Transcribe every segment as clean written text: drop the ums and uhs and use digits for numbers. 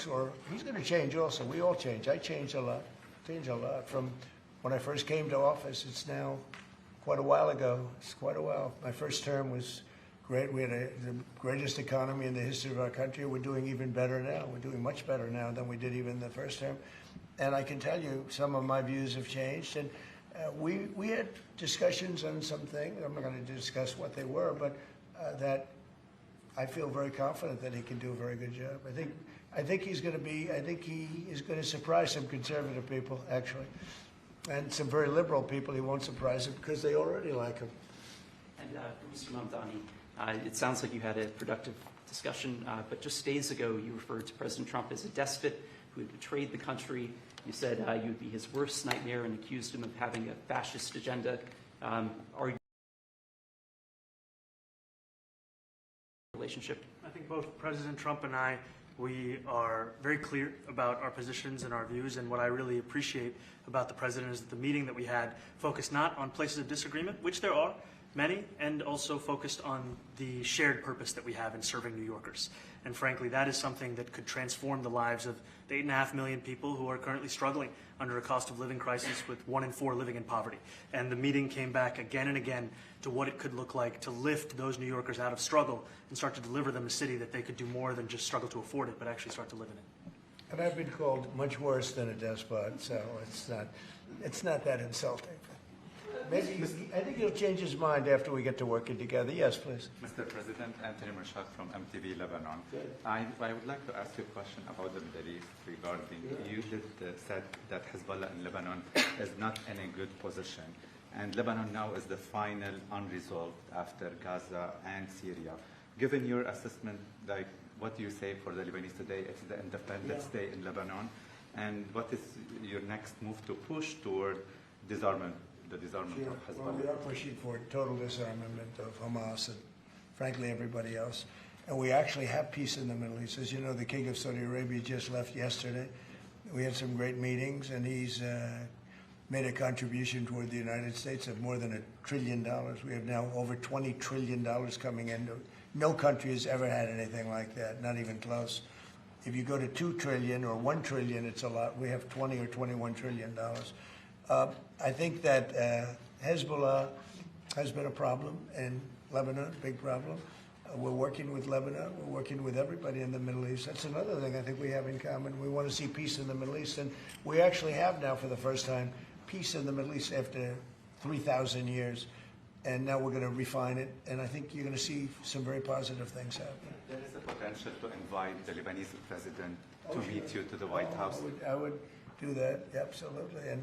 works, or he's going to change also. We all change. I changed a lot. From when I first came to office. It's now quite a while ago. It's quite a while. My first term was great. We had the greatest economy in the history of our country. We're doing even better now. We're doing much better now than we did even the first term. And I can tell you some of my views have changed. And we had discussions on some things. I'm not going to discuss what they were, but that I feel very confident that he can do a very good job. I think he is going to surprise some conservative people, actually. And some very liberal people he won't surprise them because they already like him. And Mr. Mamdani, it sounds like you had a productive discussion, but just days ago you referred to President Trump as a despot who had betrayed the country. You said you would be his worst nightmare and accused him of having a fascist agenda. Are you relationship? I think both President Trump and I, we are very clear about our positions and our views, and what I really appreciate about the President is that the meeting that we had focused not on places of disagreement, which there are many, and also focused on the shared purpose that we have in serving New Yorkers. And frankly, that is something that could transform the lives of the 8.5 million people who are currently struggling under a cost of living crisis, with 1 in 4 living in poverty. And the meeting came back again and again to what it could look like to lift those New Yorkers out of struggle and start to deliver them a city that they could do more than just struggle to afford it, but actually start to live in it. And I've been called much worse than a despot, so it's not that insulting. Maybe I think he'll change his mind after we get to working together. Yes, please. Mr. President, Anthony Mershak from MTV Lebanon. I would like to ask you a question about the Middle East regarding, you said that Hezbollah in Lebanon is not in a good position. And Lebanon now is the final unresolved after Gaza and Syria. Given your assessment, like, what do you say for the Lebanese today? It's the Independence Day in Lebanon. And what is your next move to push toward disarmament? The disarmament of Hezbollah. Well, we are pushing for total disarmament of Hamas and, frankly, everybody else. And we actually have peace in the Middle East. As you know, the King of Saudi Arabia just left yesterday. We had some great meetings, and he's made a contribution toward the United States of more than $1 trillion. We have now over $20 trillion coming in. No country has ever had anything like that, not even close. If you go to 2 trillion or 1 trillion, it's a lot. We have 20 or 21 trillion dollars. I think that Hezbollah has been a problem in Lebanon, big problem. We're working with Lebanon. We're working with everybody in the Middle East. That's another thing I think we have in common. We want to see peace in the Middle East, and we actually have now, for the first time, peace in the Middle East after 3,000 years. And now we're going to refine it, and I think you're going to see some very positive things happen. There is a potential to invite the Lebanese president to meet you to the White House. I would do that, absolutely. And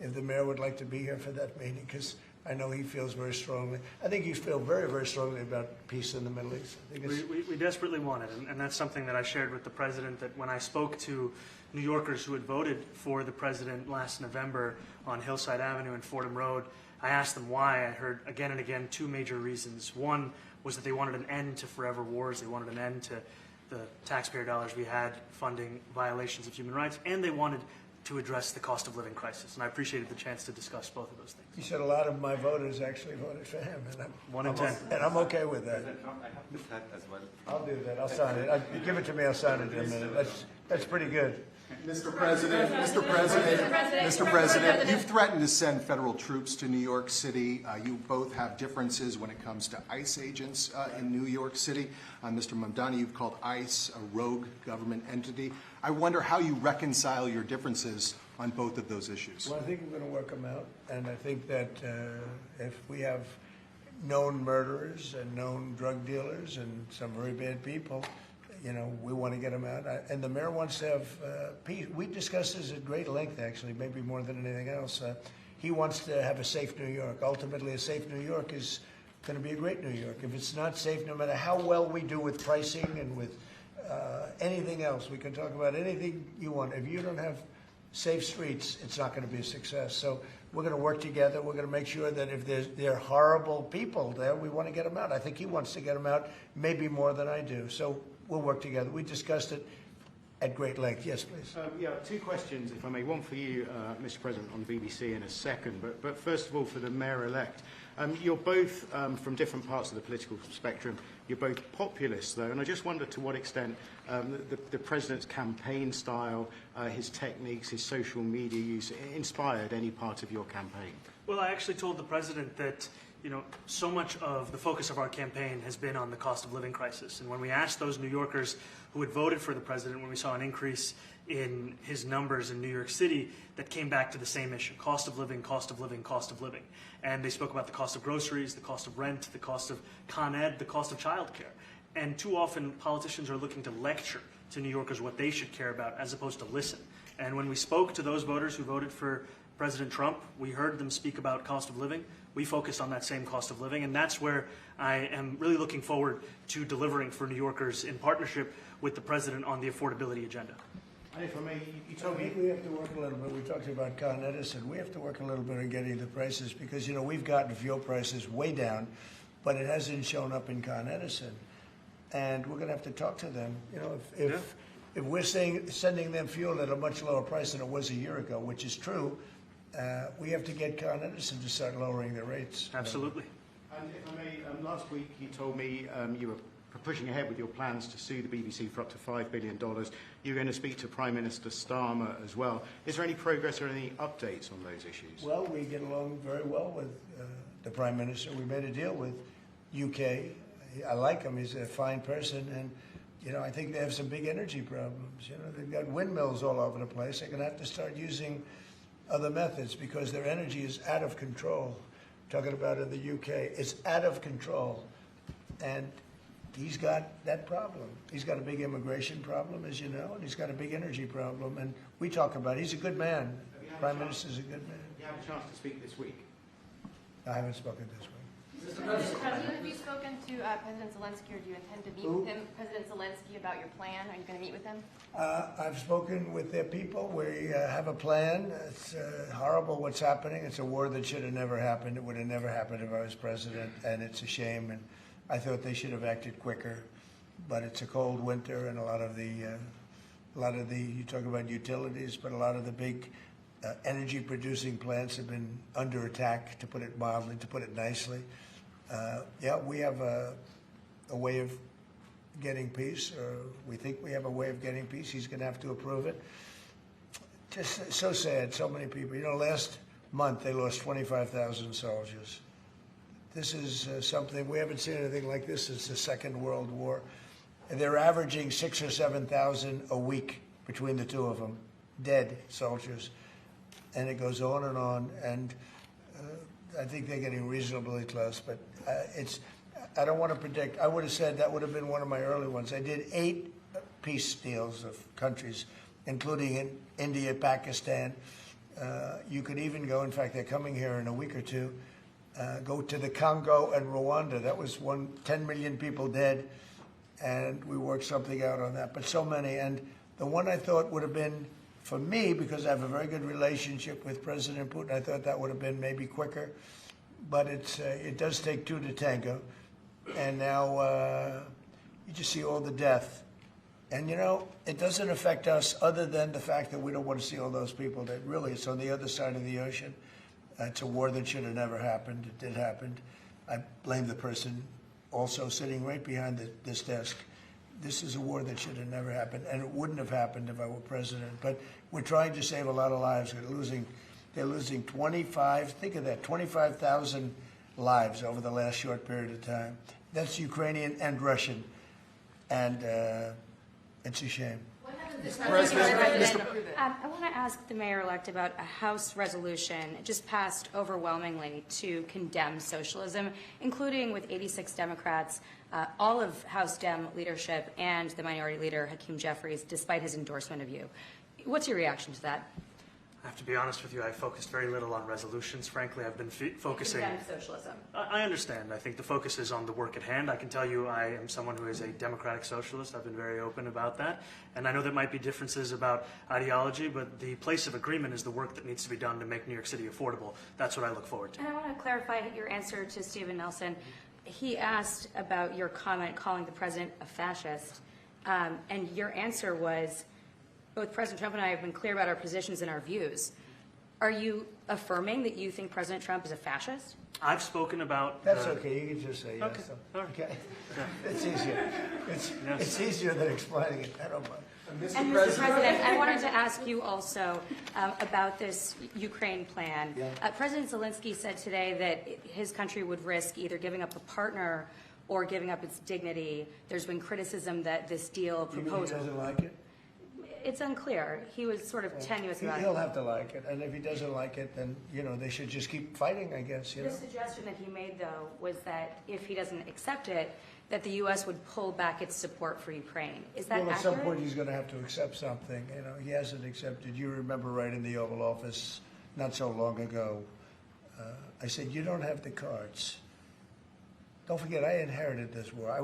if the mayor would like to be here for that meeting, because I know he feels very strongly. I think you feel very, very strongly about peace in the Middle East. I think we desperately want it, and that's something that I shared with the president, that when I spoke to New Yorkers who had voted for the president last November on Hillside Avenue and Fordham Road, I asked them why. I heard again and again 2 major reasons. One was that they wanted an end to forever wars. They wanted an end to the taxpayer dollars we had funding violations of human rights, and they wanted to address the cost of living crisis. And I appreciated the chance to discuss both of those things. He said a lot of my voters actually voted for him, and 1 in 10. And I'm okay with that. President Trump, I have this hat as well. I'll do that. I'll sign it. Give it to me. I'll sign it in a minute. That's pretty good. Mr. President, you've threatened to send federal troops to New York City. You both have differences when it comes to ICE agents in New York City. Mr. Mamdani, you've called ICE a rogue government entity. I wonder how you reconcile your differences on both of those issues. Well, I think we're going to work them out, and I think that if we have known murderers and known drug dealers and some very bad people, you know, we want to get them out. And the mayor wants to have peace. We discussed this at great length, actually, maybe more than anything else. He wants to have a safe New York. Ultimately, a safe New York is going to be a great New York. If it's not safe, no matter how well we do with pricing and with anything else, we can talk about anything you want. If you don't have safe streets, it's not going to be a success. So we're going to work together. We're going to make sure that if there are horrible people there, we want to get them out. I think he wants to get them out maybe more than I do. So we'll work together. We discussed it at great length. Yes, please. Yeah, two questions, if I may. One for you, Mr. President, on the BBC in a second. But first of all, for the Mayor-elect. You're both from different parts of the political spectrum. You're both populists, though, and I just wonder to what extent the President's campaign style, his techniques, his social media use inspired any part of your campaign. Well, I actually told the President that, you know, so much of the focus of our campaign has been on the cost of living crisis. And when we asked those New Yorkers who had voted for the President, when we saw an increase in his numbers in New York City, that came back to the same issue: cost of living, cost of living, cost of living. And they spoke about the cost of groceries, the cost of rent, the cost of Con Ed, the cost of childcare. And too often politicians are looking to lecture to New Yorkers what they should care about as opposed to listen. And when we spoke to those voters who voted for President Trump, we heard them speak about cost of living. We focused on that same cost of living, and that's where I am really looking forward to delivering for New Yorkers in partnership with the President on the affordability agenda. And if I may, you I told me... think we have to work a little bit. We talked about Con Edison. We have to work a little bit on getting the prices because, you know, we've gotten fuel prices way down, but it hasn't shown up in Con Edison. And we're going to have to talk to them. You know, if we're sending them fuel at a much lower price than it was a year ago, which is true, we have to get Con Edison to start lowering their rates. Absolutely. And if I may, last week you told me you were pushing ahead with your plans to sue the BBC for up to $5 billion. You're going to speak to Prime Minister Starmer as well. Is there any progress or any updates on those issues? Well, we get along very well with the Prime Minister. We made a deal with UK. I like him. He's a fine person. And, you know, I think they have some big energy problems. You know, they've got windmills all over the place. They're going to have to start using other methods because their energy is out of control. Talking about in the UK, it's out of control. And he's got that problem. He's got a big immigration problem, as you know, and he's got a big energy problem. And we talk about it. He's a good man. Prime Minister's a good man. You have a chance to speak this week. I haven't spoken this week. Mr. President, have you spoken to President Zelensky, or do you intend to meet with him? President Zelensky, about your plan? Are you going to meet with him? I've spoken with their people. We have a plan. It's horrible what's happening. It's a war that should have never happened. It would have never happened if I was president, and it's a shame. And I thought they should have acted quicker. But it's a cold winter, and a lot of the you talk about utilities, but a lot of the big energy-producing plants have been under attack, to put it mildly, to put it nicely. Yeah, we have a way of getting peace, or we think we have a way of getting peace. He's going to have to approve it. Just so sad, so many people. You know, last month they lost 25,000 soldiers. This is something, we haven't seen anything like this since the Second World War. And they're averaging 6,000 or 7,000 a week between the two of them, dead soldiers. And it goes on, and I think they're getting reasonably close, but I don't want to predict. I would have said that would have been one of my early ones. I did 8 peace deals of countries, including in India, Pakistan. You could even go, in fact, they're coming here in a week or two, go to the Congo and Rwanda. That was 10 million people dead, and we worked something out on that, but so many. And the one I thought would have been, for me, because I have a very good relationship with President Putin, I thought that would have been maybe quicker. But it does take 2 to tango. And now you just see all the death. And, you know, it doesn't affect us other than the fact that we don't want to see all those people that really, it's on the other side of the ocean. It's a war that should have never happened. It did happen. I blame the person also sitting right behind this desk. This is a war that should have never happened, and it wouldn't have happened if I were president. But we're trying to save a lot of lives. They're losing 25,000 lives over the last short period of time. That's Ukrainian and Russian, and it's a shame. I want to ask the mayor-elect about a House resolution just passed overwhelmingly to condemn socialism, including with 86 Democrats, all of House Dem leadership, and the Minority Leader, Hakeem Jeffries, despite his endorsement of you. What's your reaction to that? I have to be honest with you, I focused very little on resolutions. Frankly, I've been focusing... Condemn socialism. I understand. I think the focus is on the work at hand. I can tell you I am someone who is a democratic socialist. I've been very open about that. And I know there might be differences about ideology, but the place of agreement is the work that needs to be done to make New York City affordable. That's what I look forward to. And I want to clarify your answer to Stephen Nelson. He asked about your comment calling the president a fascist, and your answer was both President Trump and I have been clear about our positions and our views. Are you affirming that you think President Trump is a fascist? I've spoken about. That's okay. You can just say yes. Okay. All right. Okay. It's easier. It's easier than explaining it. I don't mind. And Mr. President, I wanted to ask you also about this Ukraine plan. Yeah. President Zelensky said today that his country would risk either giving up a partner or giving up its dignity. There's been criticism that this deal You mean he proposal. doesn't like it? It's unclear. He was sort of tenuous about He'll it. have to like it, and if he doesn't like it, then, they should just keep fighting, I guess, The suggestion that he made, though, was that if he doesn't accept it, that the U.S. would pull back its support for Ukraine. Is that Well, at some accurate? point, he's going to have to accept something, He hasn't accepted. You remember right in the Oval Office, not so long ago, I said, you don't have the cards. Don't forget, I inherited this war.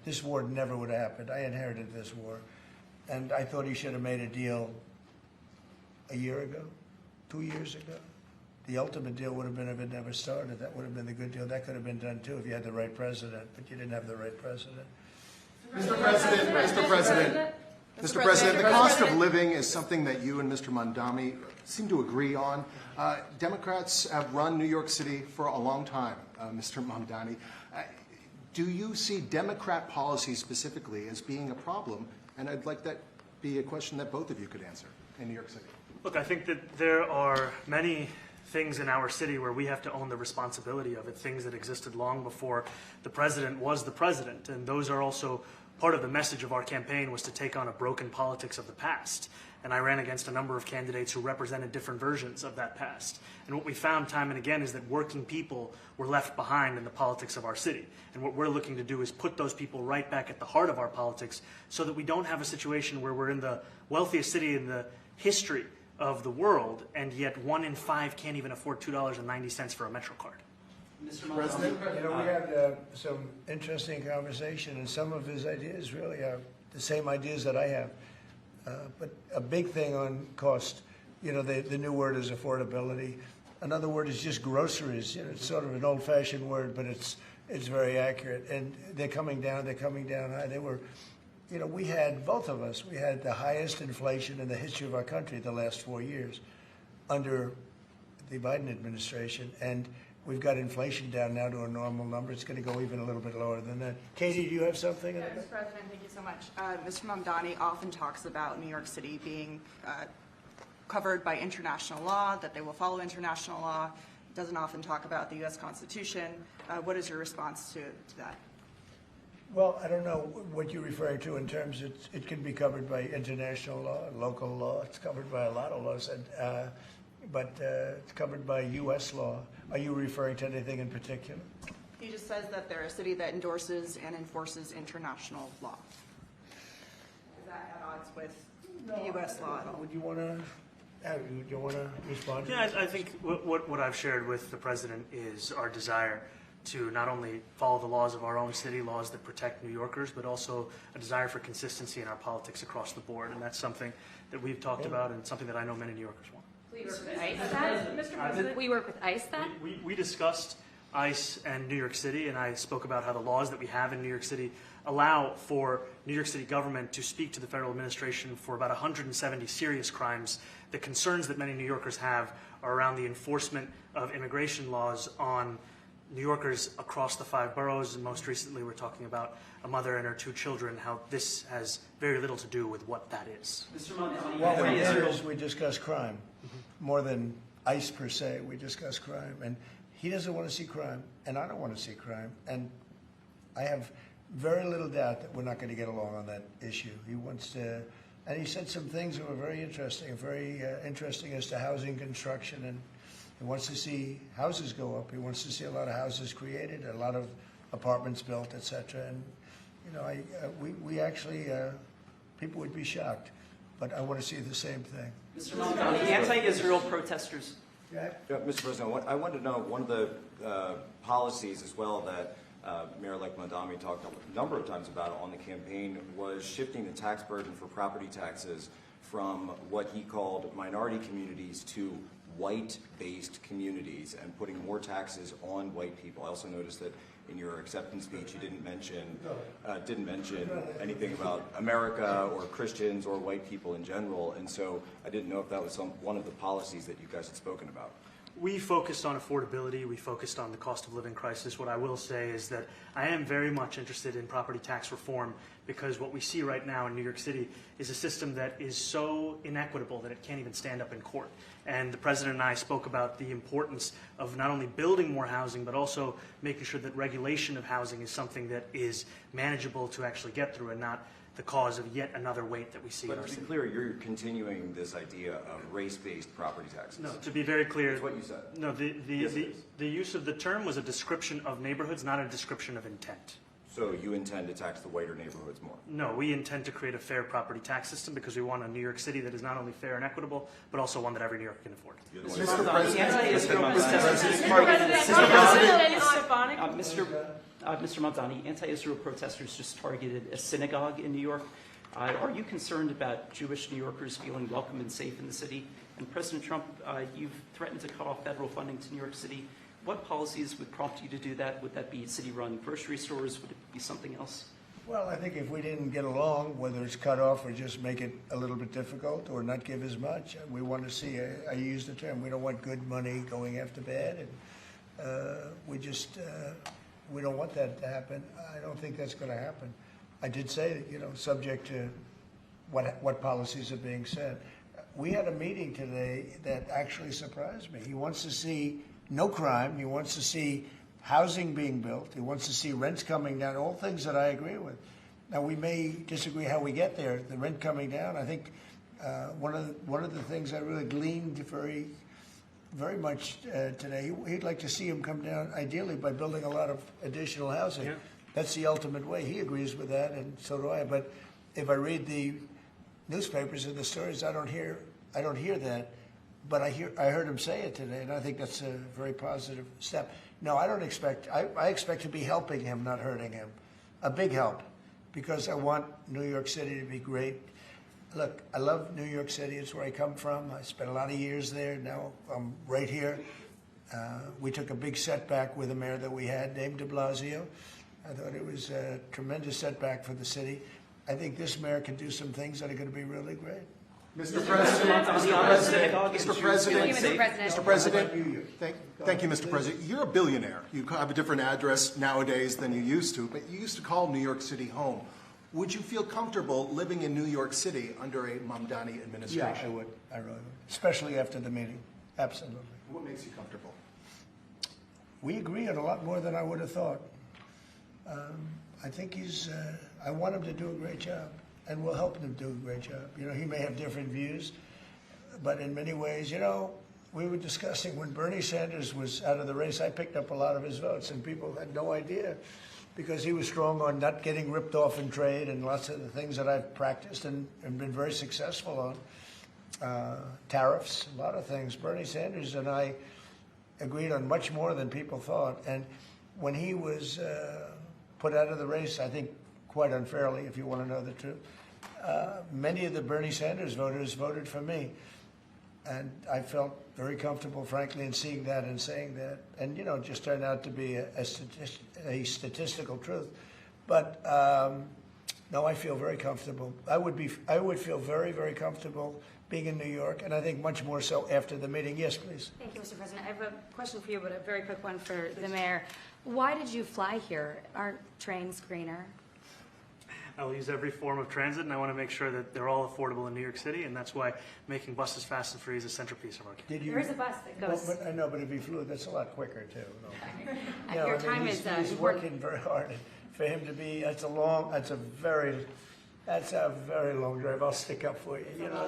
This war never would have happened. I inherited this war. And I thought he should have made a deal a year ago, 2 years ago. The ultimate deal would have been if it never started. That would have been the good deal. That could have been done too if you had the right president, but you didn't have the right president. Mr. President, the cost of living is something that you and Mr. Mamdani seem to agree on. Democrats have run New York City for a long time, Mr. Mamdani. Do you see Democrat policy specifically as being a problem? And I'd like that be a question that both of you could answer in New York City. Look, I think that there are many things in our city where we have to own the responsibility of it, things that existed long before the president was the president. And those are also part of the message of our campaign, was to take on a broken politics of the past. And I ran against a number of candidates who represented different versions of that past. And what we found time and again is that working people were left behind in the politics of our city. And what we're looking to do is put those people right back at the heart of our politics so that we don't have a situation where we're in the wealthiest city in the history of the world, and yet 1 in 5 can't even afford $2.90 for a Metro card. Mr. President, we had some interesting conversation, and some of his ideas really are the same ideas that I have. But a big thing on cost, the new word is affordability. Another word is just groceries. It's sort of an old-fashioned word, but it's very accurate. And they're coming down high. They were, we had, both of us, we had the highest inflation in the history of our country the last 4 years under the Biden administration. And we've got inflation down now to a normal number. It's going to go even a little bit lower than that. Katie, do you have something? Mr. President, thank you so much. Mr. Mamdani often talks about New York City being covered by international law, that they will follow international law. Doesn't often talk about the U.S. Constitution. What is your response to that? Well, I don't know what you're referring to in terms of it can be covered by international law, local law. It's covered by a lot of laws, but it's covered by U.S. law. Are you referring to anything in particular? He just says that they're a city that endorses and enforces international law. Is that at odds with the U.S. law at all? Would you want to respond to Yeah, that? I think what I've shared with the president is our desire to not only follow the laws of our own city, laws that protect New Yorkers, but also a desire for consistency in our politics across the board. And that's something that we've talked about and something that I know many New Yorkers want. We work with ICE then? We discussed ICE and New York City, and I spoke about how the laws that we have in New York City allow for New York City government to speak to the federal administration for about 170 serious crimes. The concerns that many New Yorkers have are around the enforcement of immigration laws on New Yorkers across the 5 boroughs, and most recently we're talking about a mother and her 2 children, how this has very little to do with what that is. Mr. Mamdani, What we did is we discussed crime. More than ICE per se, we discuss crime. And he doesn't want to see crime, and I don't want to see crime. And I have very little doubt that we're not going to get along on that issue. He wants to, and he said some things that were very interesting as to housing construction. And he wants to see houses go up. He wants to see a lot of houses created, a lot of apartments built, et cetera. And, we actually, people would be shocked. But I want to see the same thing. Mr. Mamdani, the anti-Israel protesters. Yeah. Yeah, Mr. President, I wanted to know one of the policies as well that Mayor-elect Mamdani talked a number of times about on the campaign was shifting the tax burden for property taxes from what he called minority communities to white-based communities and putting more taxes on white people. I also noticed that in your acceptance speech, you didn't mention anything about America or Christians or white people in general. And so I didn't know if that was one of the policies that you guys had spoken about. We focused on affordability. We focused on the cost of living crisis. What I will say is that I am very much interested in property tax reform, because what we see right now in New York City is a system that is so inequitable that it can't even stand up in court. And the President and I spoke about the importance of not only building more housing, but also making sure that regulation of housing is something that is manageable to actually get through and not the cause of yet another weight that we see in But our to be city. clear, you're continuing this idea of race-based property taxes. No, to be very clear. That's what you said. No, Yes, it is. the use of the term was a description of neighborhoods, not a description of intent. So you intend to tax the whiter neighborhoods more? No, we intend to create a fair property tax system because we want a New York City that is not only fair and equitable, but also one that every New Yorker can afford. You're the one Mr. who- Mr. Mamdani, anti-Israel protesters just targeted a synagogue in New York. Are you concerned about Jewish New Yorkers feeling welcome and safe in the city? And President Trump, you've threatened to cut off federal funding to New York City. What policies would prompt you to do that? Would that be city-run grocery stores? Would it be something else? Well, I think if we didn't get along, whether it's cut off or just make it a little bit difficult or not give as much, we want to see, I use the term, we don't want good money going after bad, and we don't want that to happen. I don't think that's going to happen. I did say, subject to what policies are being said. We had a meeting today that actually surprised me. He wants to see no crime. He wants to see housing being built. He wants to see rents coming down, all things that I agree with. Now, we may disagree how we get there. The rent coming down, I think one of the things I really gleaned very much today, he'd like to see him come down, ideally, by building a lot of additional housing. Yeah. That's the ultimate way. He agrees with that, and so do I. But if I read the newspapers and the stories, I don't hear that. But I heard him say it today, and I think that's a very positive step. No, I don't expect. I expect to be helping him, not hurting him. A big help, because I want New York City to be great. Look, I love New York City. It's where I come from. I spent a lot of years there. Now I'm right here. We took a big setback with the mayor that we had, named de Blasio. I thought it was a tremendous setback for the city. I think this mayor can do some things that are going to be really great. Mr. President, thank you, Mr. President. You're a billionaire. You have a different address nowadays than you used to, but you used to call New York City home. Would you feel comfortable living in New York City under a Mamdani administration? Yeah, I would. I really would. Especially after the meeting. Absolutely. What makes you comfortable? We agree on a lot more than I would have thought. I think I want him to do a great job, and we'll help him do a great job. He may have different views, but in many ways, we were discussing when Bernie Sanders was out of the race, I picked up a lot of his votes, and people had no idea, because he was strong on not getting ripped off in trade and lots of the things that I've practiced and been very successful on. Tariffs, a lot of things. Bernie Sanders and I agreed on much more than people thought. And when he was put out of the race, I think quite unfairly, if you want to know the truth, many of the Bernie Sanders voters voted for me. And I felt very comfortable, frankly, in seeing that and saying that. And, it just turned out to be a statistical truth. But, no, I feel very comfortable. I would feel very, very comfortable being in New York, and I think much more so after the meeting. Yes, please. Thank you, Mr. President. I have a question for you, but a very quick one for the mayor. Why did you fly here? Aren't trains greener? I will use every form of transit, and I want to make sure that they're all affordable in New York City, and that's why making buses fast and free is a centerpiece of our campaign. There is a bus that goes. Well, I know, but if he flew, that's a lot quicker, too. No. Your time is he's important. working very hard. For him to be, that's a very long drive. I'll stick up for you.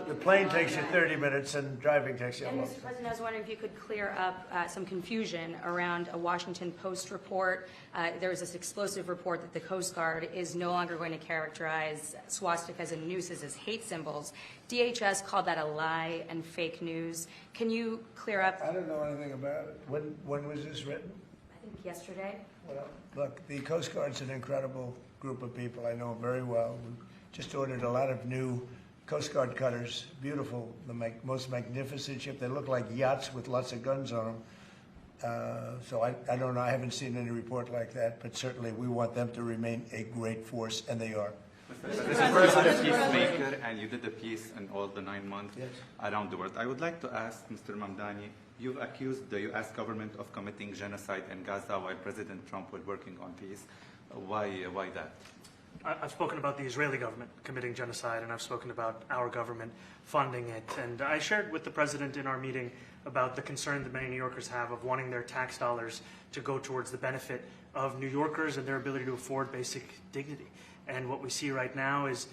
The plane takes you 30 minutes and driving takes you a And long Mr. time. President, I was wondering if you could clear up some confusion around a Washington Post report. There was this explosive report that the Coast Guard is no longer going to characterize swastikas and nooses as hate symbols. DHS called that a lie and fake news. Can you clear up? I don't know anything about it. When was this written? I think yesterday. Well, look, the Coast Guard's an incredible group of people. I know them very well. We just ordered a lot of new Coast Guard cutters. Beautiful, the most magnificent ship. They look like yachts with lots of guns on them. So I don't know, I haven't seen any report like that, but certainly we want them to remain a great force, and they are. This is a peacemaker, and you did a peace in all the 9 months Yes. around the world. I would like to ask Mr. Mamdani, you've accused the U.S. government of committing genocide in Gaza while President Trump was working on peace. Why that? I've spoken about the Israeli government committing genocide, and I've spoken about our government funding it. And I shared with the president in our meeting about the concern that many New Yorkers have of wanting their tax dollars to go towards the benefit of New Yorkers and their ability to afford basic dignity. And what we see right now is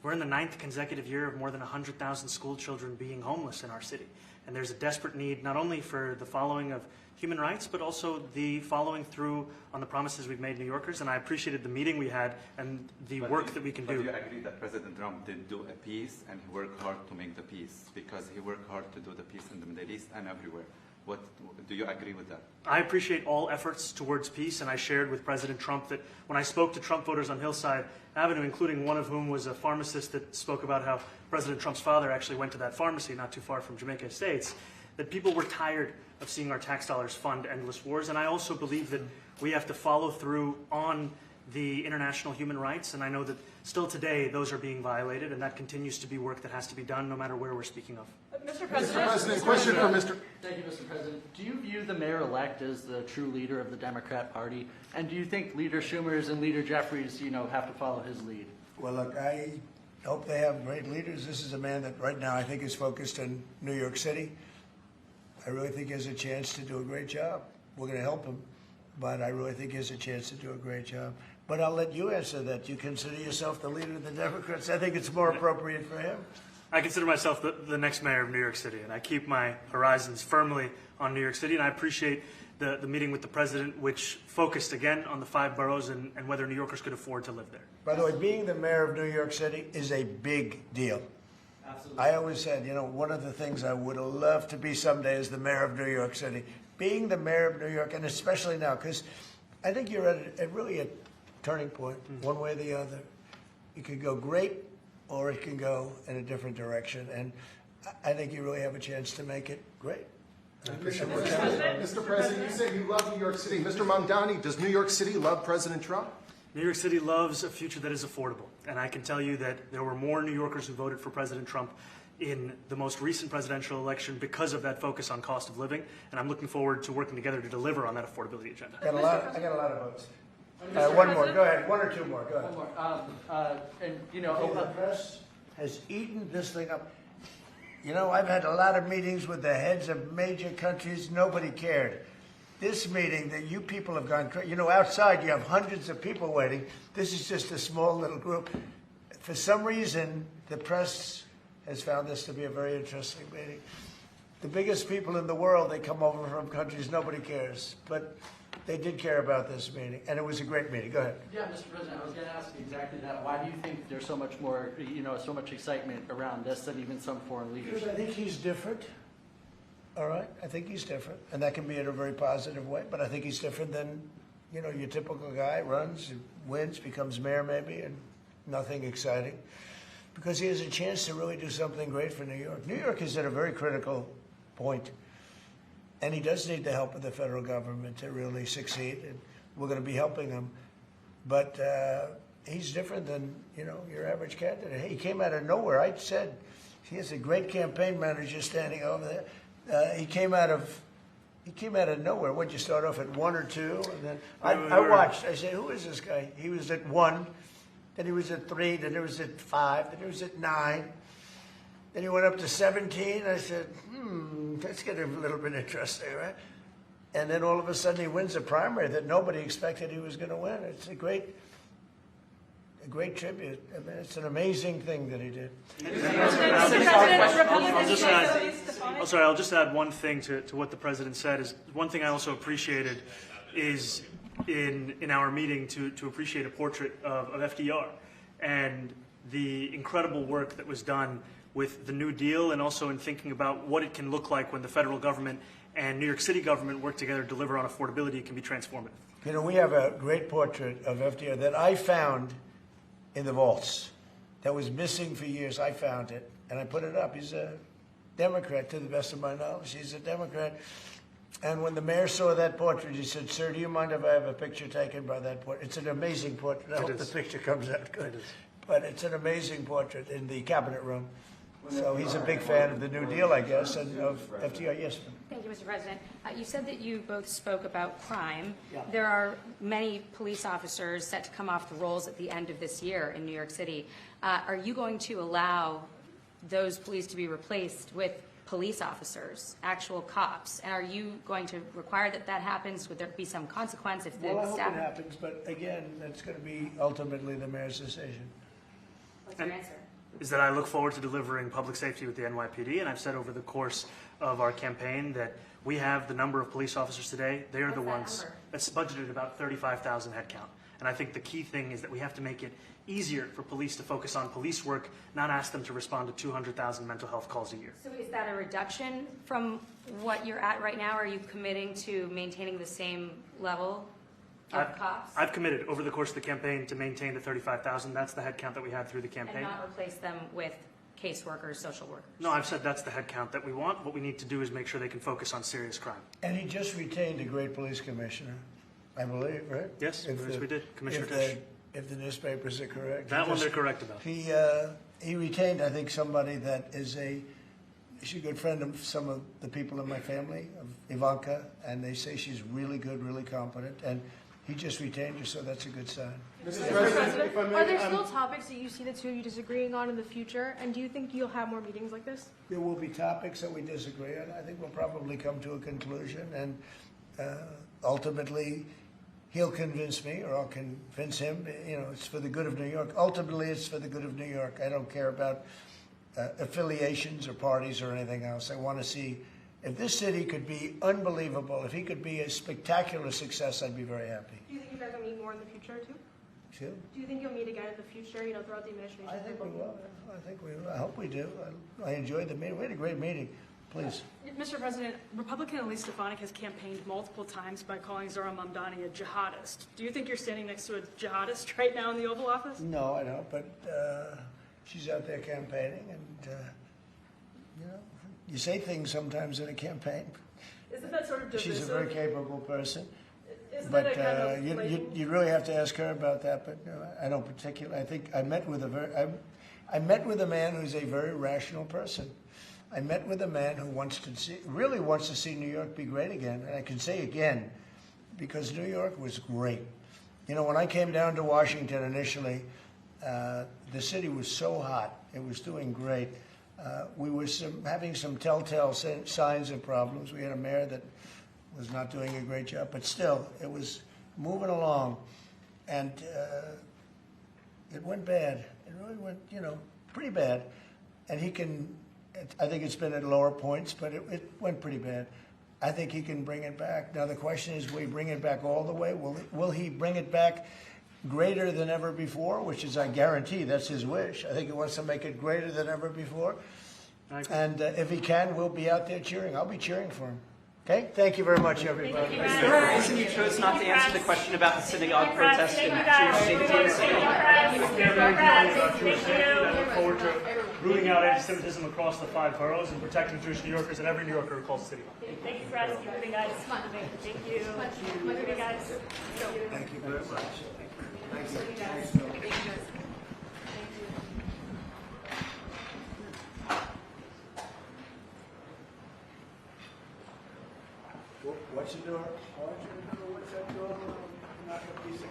we're in the 9th consecutive year of more than 100,000 school children being homeless in our city. And there's a desperate need not only for the following of human rights, but also the following through on the promises we've made New Yorkers. And I appreciated the meeting we had and the work that we can do. Do you agree that President Trump did do a peace and he worked hard to make the peace? Because he worked hard to do the peace in the Middle East and everywhere. Do you agree with that? I appreciate all efforts towards peace, and I shared with President Trump that when I spoke to Trump voters on Hillside Avenue, including one of whom was a pharmacist that spoke about how President Trump's father actually went to that pharmacy not too far from Jamaica Estates, that people were tired of seeing our tax dollars fund endless wars. And I also believe that we have to follow through on the international human rights, and I know that still today those are being violated, and that continues to be work that has to be done no matter where we're speaking of. Mr. Mr. President, question for Mr. Thank you, Mr. President. Do you view the mayor-elect as the true leader of the Democrat Party? And do you think Leader Schumer's and Leader Jeffries, have to follow his lead? Well, look, I hope they have great leaders. This is a man that right now I think is focused in New York City. I really think he has a chance to do a great job. We're going to help him, but I really think he has a chance to do a great job. But I'll let you answer that. You consider yourself the leader of the Democrats? I think it's more appropriate for him. I consider myself the next mayor of New York City, and I keep my horizons firmly on New York City, and I appreciate the meeting with the president, which focused again on the 5 boroughs and whether New Yorkers could afford to live there. By the way, being the mayor of New York City is a big deal. Absolutely. I always said, one of the things I would have loved to be someday is the mayor of New York City. Being the mayor of New York, and especially now, because I think you're at really a turning point, one way or the other. It could go great, or it can go in a different direction. And I think you really have a chance to make it great. Mr. President, you said you love New York City. Mr. Mamdani, does New York City love President Trump? New York City loves a future that is affordable. And I can tell you that there were more New Yorkers who voted for President Trump in the most recent presidential election because of that focus on cost of living. And I'm looking forward to working together to deliver on that affordability agenda. I got a lot of votes. One more, go ahead. 1 or 2 more, go ahead. One more. The press has eaten this thing up. I've had a lot of meetings with the heads of major countries. Nobody cared. This meeting that you people have gone crazy. Outside you have hundreds of people waiting. This is just a small little group. For some reason, the press has found this to be a very interesting meeting. The biggest people in the world, they come over from countries nobody cares. But they did care about this meeting, and it was a great meeting. Go ahead. Yeah, Mr. President, I was going to ask exactly that. Why do you think there's so much more, so much excitement around this than even some foreign leaders? Because I think he's different. All right? I think he's different, and that can be in a very positive way, but I think he's different than, your typical guy, runs, wins, becomes mayor maybe, and nothing exciting. Because he has a chance to really do something great for New York. New York is at a very critical point. And he does need the help of the federal government to really succeed, and we're going to be helping him. But he's different than, your average candidate. He came out of nowhere. I said he has a great campaign manager standing over there. He came out of nowhere. What'd you start off at 1 or 2? And then I watched. I said, who is this guy? He was at 1, then he was at 3, then he was at 5, then he was at 9. Then he went up to 17. I said, let's get a little bit interesting, right? And then all of a sudden he wins a primary that nobody expected he was going to win. It's a great tribute. I mean, it's an amazing thing that he did. I'll just add one thing to what the president said. Is one thing I also appreciated is in our meeting to appreciate a portrait of FDR and the incredible work that was done with the New Deal, and also in thinking about what it can look like when the federal government and New York City government work together to deliver on affordability. It can be transformative. We have a great portrait of FDR that I found in the vaults that was missing for years. I found it, and I put it up. He's a Democrat, to the best of my knowledge. He's a Democrat. And when the mayor saw that portrait, he said, "Sir, do you mind if I have a picture taken by that portrait?" It's an amazing portrait. I hope the picture comes out good. But it's an amazing portrait in the cabinet room. So he's a big fan of the New Deal, I guess, and of FDR. Yes, ma'am. Thank you, Mr. President. You said that you both spoke about crime. Yeah. There are many police officers set to come off the rolls at the end of this year in New York City. Are you going to allow those police to be replaced with police officers, actual cops? And are you going to require that that happens? Would there be some consequence if the Well, I hope staff... it happens, but again, that's going to be ultimately the mayor's decision. What's your answer? Is that I look forward to delivering public safety with the NYPD, and I've said over the course of our campaign that we have the number of police officers today. They are the ones that's budgeted about 35,000 headcount. And I think the key thing is that we have to make it easier for police to focus on police work, not ask them to respond to 200,000 mental health calls a year. So is that a reduction from what you're at right now? Are you committing to maintaining the same level of cops? I've committed over the course of the campaign to maintain the 35,000. That's the headcount that we had through the campaign. And not replace them with caseworkers, social workers? No, I've said that's the headcount that we want. What we need to do is make sure they can focus on serious crime. And he just retained a great police commissioner, I believe, right? Yes, we did. Commissioner Tisch. If the newspapers are correct. That one they're correct about. He retained, I think, somebody that is she's a good friend of some of the people in my family, of Ivanka, and they say she's really good, really competent, and he just retained her, so that's a good sign. Mr. President, are there still topics that you see the two of you disagreeing on in the future, and do you think you'll have more meetings like this? There will be topics that we disagree on. I think we'll probably come to a conclusion, and ultimately, he'll convince me, or I'll convince him. You know, it's for the good of New York. Ultimately, it's for the good of New York. I don't care about affiliations or parties or anything else. I want to see if this city could be unbelievable, if he could be a spectacular success, I'd be very happy. Do you think you guys will meet more in the future, too? Sure. Do you think you'll meet again in the future, throughout the administration? I think we will. I hope we do. I enjoyed the meeting. We had a great meeting. Please. Mr. President, Republican Elise Stefanik has campaigned multiple times by calling Zohran Mamdani a jihadist. Do you think you're standing next to a jihadist right now in the Oval Office? No, I don't, but she's out there campaigning, and, you say things sometimes in a campaign. Isn't that sort of divisive? She's a very capable person. Isn't But that a kind of you really have to ask her about that, but I don't particularly. I think I met with I met with a man who's a very rational person. I met with a man who really wants to see New York be great again. And I can say again, because New York was great. When I came down to Washington initially, the city was so hot. It was doing great. We were having some telltale signs of problems. We had a mayor that was not doing a great job, but still, it was moving along. And it went bad. It really went, pretty bad. And I think it's been at lower points, but it went pretty bad. I think he can bring it back. Now the question is, will he bring it back all the way? Will he bring it back greater than ever before, which is, I guarantee, that's his wish. I think he wants to make it greater than ever before. And if he can, we'll be out there cheering. I'll be cheering for him. Okay? Thank you very much, everybody. Is there a reason you chose not to answer the question about the synagogue protest and Jewish safety in the city? I look forward to rooting out anti-Semitism across the 5 boroughs and protecting Jewish New Yorkers and every New Yorker who calls the city home. Thank you for asking me, guys. Thank you. Thank you, guys. Thank you very much. What's the door? What's that door? Not a piece of